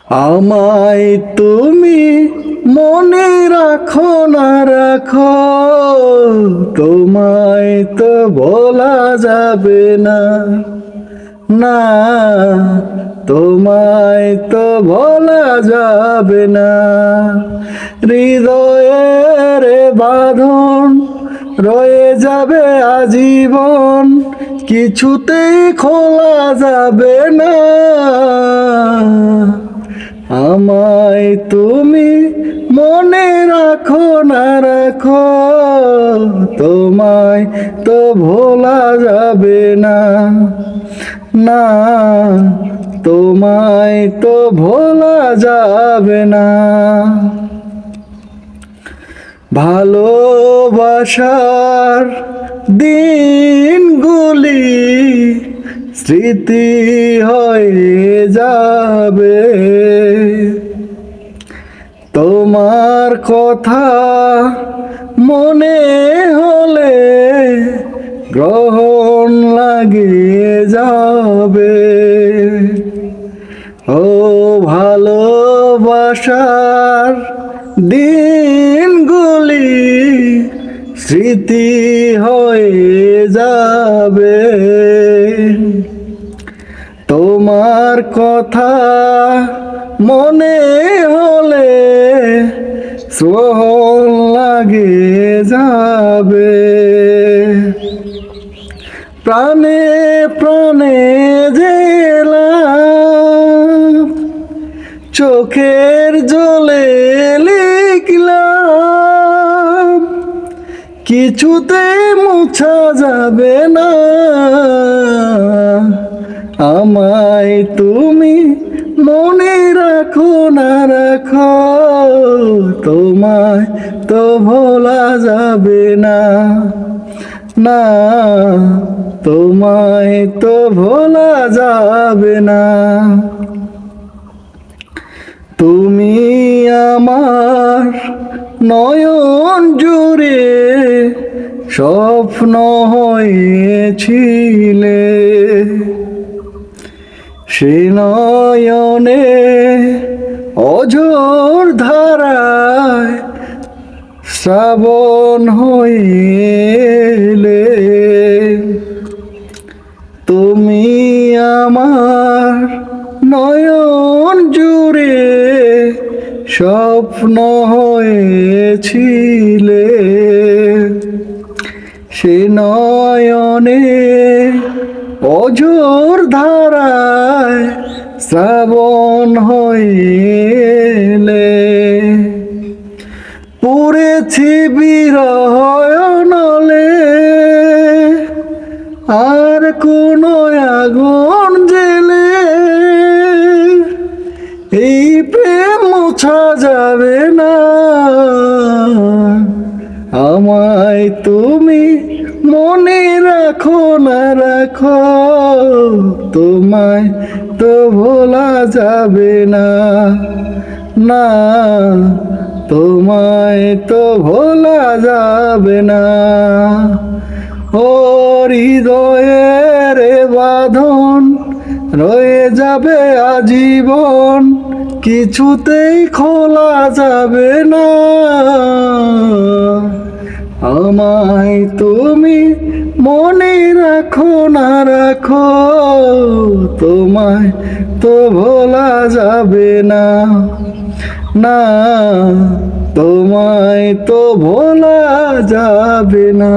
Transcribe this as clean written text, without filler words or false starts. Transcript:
আমায় তুমি মনে রাখো না রাখো, তোমায় তো বলা যাবে না, না তোমায় তো বলা যাবে না। হৃদয়ের বাঁধন রয়ে যাবে আজীবন, কিছুতেই খোলা যাবে না। আমায় তুমি মনে রাখো না রাখো, তোমায় তো ভোলা যাবে না, না তোমায় তো ভোলা যাবে না। ভালোবাসার দিনগুলি স্মৃতি হয়ে যাবে, তোমার কথা মনে হলে গ্রহণ লাগিয়ে যাবে। ও ভালোবাসার দিনগুলি স্মৃতি হয়ে যাবে, তোমার কথা মনে হলে গ্রহণ লাগিয়ে যাবে। প্রাণে প্রাণে জেলাম, চোখের জলে লিখলাম, কিছুতে মুছা যাবে না। আমায় তুমি মনে রাখো না রাখো, তোমায় তো ভোলা যাবে না, না তোমায় তো ভোলা যাবে না। তুমি আমার নয়ন জুড়ে স্বপ্ন হয়েছিলে, সে নয়নে অঝোর ধারায় শ্রাবণ হইলে। তুমি আমার নয়ন জুড়ে স্বপ্ন হয়েছিলে, সে নয়নে অঝোর ধারায় শ্রাবণ হইলে। পুড়েছি বিরহ নলে, আর কোন আগুন জেলে এই প্রেম মোছা যাবে না। আমায় তুমি মনে রাখো না রাখো, তোমায় তো ভোলা যাবে না, না তোমায় তো ভোলা যাবে না। ও হৃদয়ের বাঁধন রয়ে যাবে আজীবন, কিছুতেই খোলা যাবে না। আমায় তুমি মনে রাখো না রাখো, তোমায় তো ভোলা যাবে না, না তোমায় তো ভোলা যাবে না।